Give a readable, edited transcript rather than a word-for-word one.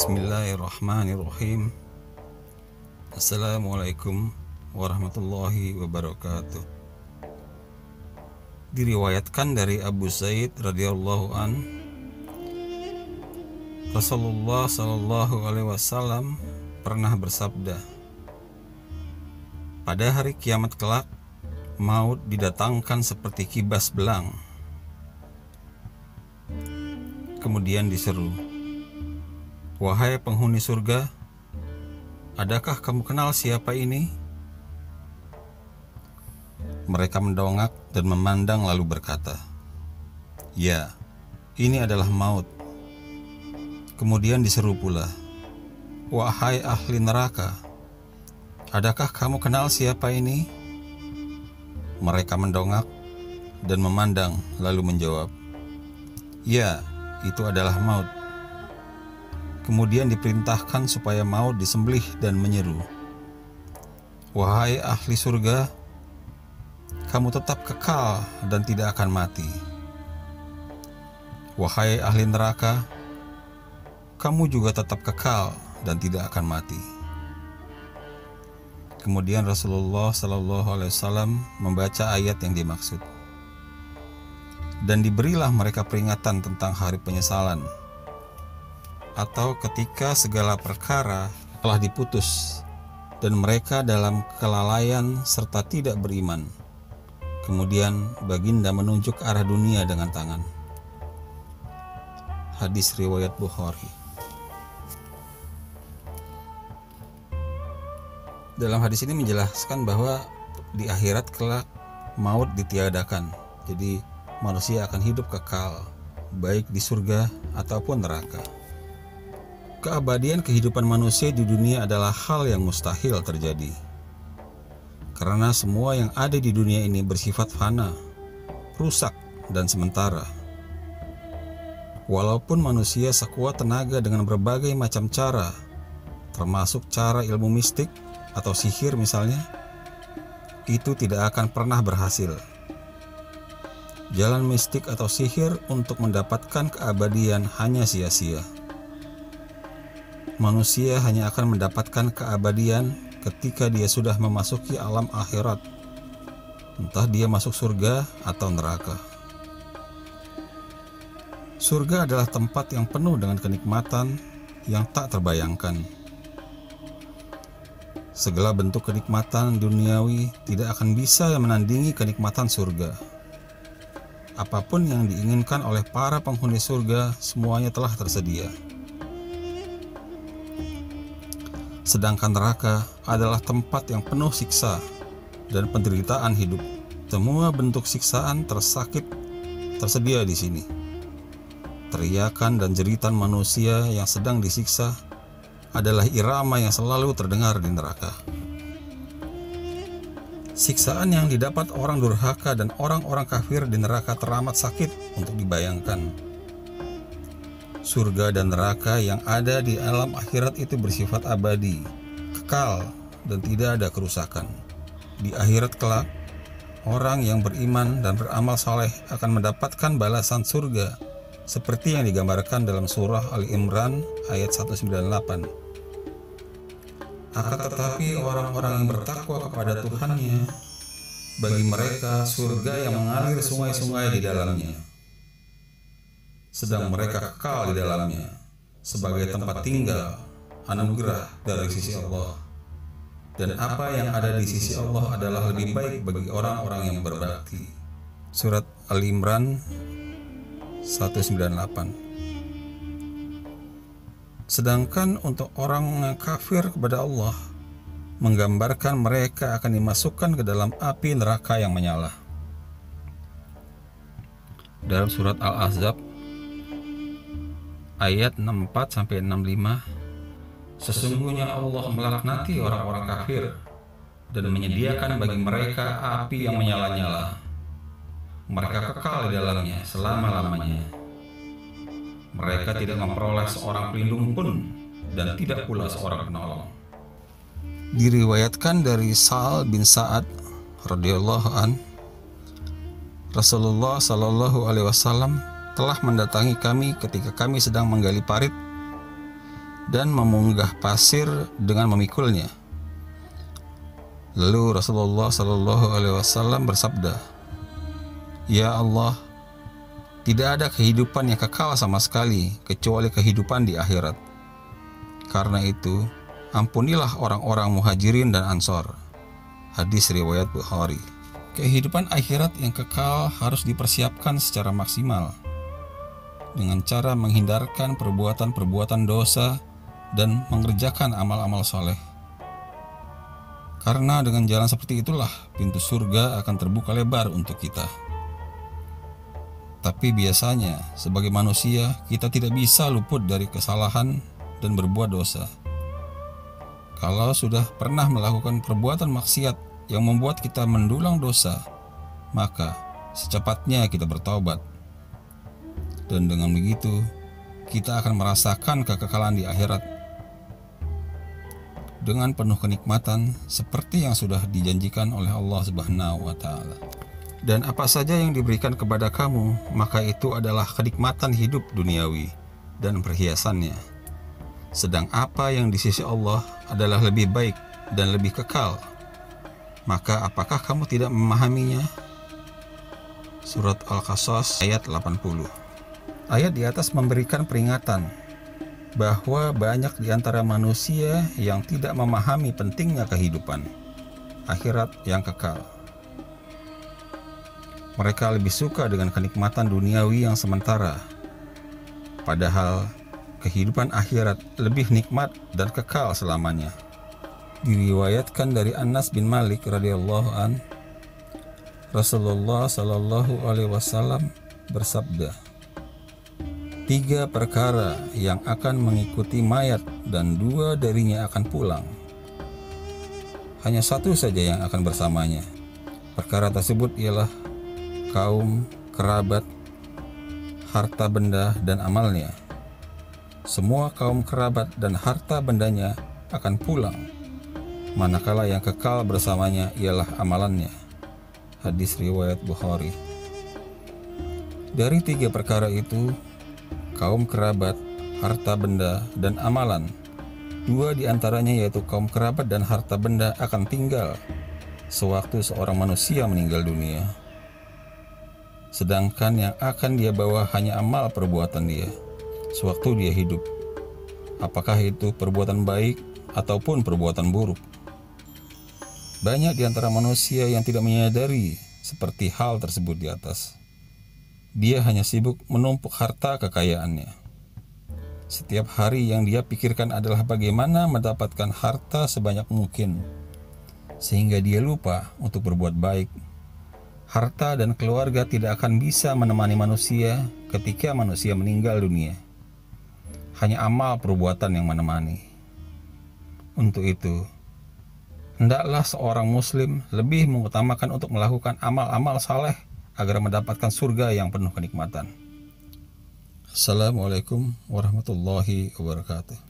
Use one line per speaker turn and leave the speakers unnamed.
Bismillahirrahmanirrahim. Assalamualaikum warahmatullahi wabarakatuh. Diriwayatkan dari Abu Sa'id radhiyallahu an, Rasulullah sallallahu alaihi wasallam pernah bersabda, pada hari kiamat kelak, maut didatangkan seperti kibas belang. Kemudian diseru, wahai penghuni surga, adakah kamu kenal siapa ini? Mereka mendongak dan memandang lalu berkata, ya, ini adalah maut. Kemudian diseru pula, wahai ahli neraka, adakah kamu kenal siapa ini? Mereka mendongak dan memandang lalu menjawab, ya, itu adalah maut. Kemudian diperintahkan supaya maut disembelih dan menyeru, wahai ahli surga, kamu tetap kekal dan tidak akan mati. Wahai ahli neraka, kamu juga tetap kekal dan tidak akan mati. Kemudian Rasulullah SAW membaca ayat yang dimaksud. Dan diberilah mereka peringatan tentang hari penyesalan, atau ketika segala perkara telah diputus dan mereka dalam kelalaian serta tidak beriman. Kemudian baginda menunjuk arah dunia dengan tangan. Hadis riwayat Bukhari. Dalam hadis ini menjelaskan bahwa di akhirat kelak maut ditiadakan. Jadi manusia akan hidup kekal, baik di surga ataupun neraka. Keabadian kehidupan manusia di dunia adalah hal yang mustahil terjadi, karena semua yang ada di dunia ini bersifat fana, rusak, dan sementara. Walaupun manusia sekuat tenaga dengan berbagai macam cara, termasuk cara ilmu mistik atau sihir misalnya, itu tidak akan pernah berhasil. Jalan mistik atau sihir untuk mendapatkan keabadian hanya sia-sia. Manusia hanya akan mendapatkan keabadian ketika dia sudah memasuki alam akhirat, entah dia masuk surga atau neraka. Surga adalah tempat yang penuh dengan kenikmatan yang tak terbayangkan. Segala bentuk kenikmatan duniawi tidak akan bisa menandingi kenikmatan surga. Apapun yang diinginkan oleh para penghuni surga, semuanya telah tersedia. Sedangkan neraka adalah tempat yang penuh siksa dan penderitaan hidup. Semua bentuk siksaan tersedia di sini. Teriakan dan jeritan manusia yang sedang disiksa adalah irama yang selalu terdengar di neraka. Siksaan yang didapat orang durhaka dan orang-orang kafir di neraka teramat sakit untuk dibayangkan. Surga dan neraka yang ada di alam akhirat itu bersifat abadi, kekal, dan tidak ada kerusakan. Di akhirat kelak, orang yang beriman dan beramal saleh akan mendapatkan balasan surga seperti yang digambarkan dalam surah Ali Imran ayat 198. Akan tetapi orang-orang yang bertakwa kepada Tuhannya, bagi mereka surga yang mengalir sungai-sungai di dalamnya, sedang mereka kekal di dalamnya sebagai tempat tinggal, anugerah dari sisi Allah. Dan apa yang ada di sisi Allah adalah lebih baik bagi orang-orang yang berbakti. Surat Al-Imran 198. Sedangkan untuk orang yang kafir kepada Allah, menggambarkan mereka akan dimasukkan ke dalam api neraka yang menyala. Dalam surat Al-Ahzab ayat 64-65, sesungguhnya Allah melaknati orang-orang kafir dan menyediakan bagi mereka api yang menyala-nyala. Mereka kekal di dalamnya selama-lamanya. Mereka tidak memperoleh seorang pelindung pun dan tidak pula seorang penolong. Diriwayatkan dari Sa'al bin Sa'ad radhiyallahu an, Rasulullah SAW telah mendatangi kami ketika kami sedang menggali parit dan memunggah pasir dengan memikulnya. Lalu Rasulullah Shallallahu Alaihi Wasallam bersabda, "Ya Allah, tidak ada kehidupan yang kekal sama sekali kecuali kehidupan di akhirat. Karena itu, ampunilah orang-orang Muhajirin dan Ansor." Hadis riwayat Bukhari. Kehidupan akhirat yang kekal harus dipersiapkan secara maksimal dengan cara menghindarkan perbuatan-perbuatan dosa dan mengerjakan amal-amal soleh. Karena dengan jalan seperti itulah pintu surga akan terbuka lebar untuk kita. Tapi biasanya sebagai manusia kita tidak bisa luput dari kesalahan dan berbuat dosa. Kalau sudah pernah melakukan perbuatan maksiat yang membuat kita mendulang dosa, maka secepatnya kita bertaubat. Dan dengan begitu, kita akan merasakan kekekalan di akhirat dengan penuh kenikmatan seperti yang sudah dijanjikan oleh Allah Subhanahu wa Ta'ala. Dan apa saja yang diberikan kepada kamu, maka itu adalah kenikmatan hidup duniawi dan perhiasannya. Sedang apa yang di sisi Allah adalah lebih baik dan lebih kekal, maka apakah kamu tidak memahaminya? Surat Al-Qasas ayat 80. Ayat di atas memberikan peringatan bahwa banyak di antara manusia yang tidak memahami pentingnya kehidupan akhirat yang kekal. Mereka lebih suka dengan kenikmatan duniawi yang sementara, padahal kehidupan akhirat lebih nikmat dan kekal selamanya. Diriwayatkan dari Anas bin Malik radhiyallahu an, Rasulullah Shallallahu Alaihi Wasallam bersabda, 3 perkara yang akan mengikuti mayat dan 2 darinya akan pulang. Hanya 1 saja yang akan bersamanya. Perkara tersebut ialah kaum, kerabat, harta benda, dan amalnya. Semua kaum kerabat dan harta bendanya akan pulang, manakala yang kekal bersamanya ialah amalannya. Hadis riwayat Bukhari. Dari 3 perkara itu, kaum kerabat, harta benda, dan amalan, 2 di antaranya yaitu kaum kerabat dan harta benda akan tinggal sewaktu seorang manusia meninggal dunia. Sedangkan yang akan dia bawa hanya amal perbuatan dia sewaktu dia hidup, apakah itu perbuatan baik ataupun perbuatan buruk. Banyak di antara manusia yang tidak menyadari seperti hal tersebut di atas. Dia hanya sibuk menumpuk harta kekayaannya. Setiap hari yang dia pikirkan adalah bagaimana mendapatkan harta sebanyak mungkin, sehingga dia lupa untuk berbuat baik. Harta dan keluarga tidak akan bisa menemani manusia ketika manusia meninggal dunia. Hanya amal perbuatan yang menemani. Untuk itu, hendaklah seorang muslim lebih mengutamakan untuk melakukan amal-amal saleh agar mendapatkan surga yang penuh kenikmatan. Assalamualaikum warahmatullahi wabarakatuh.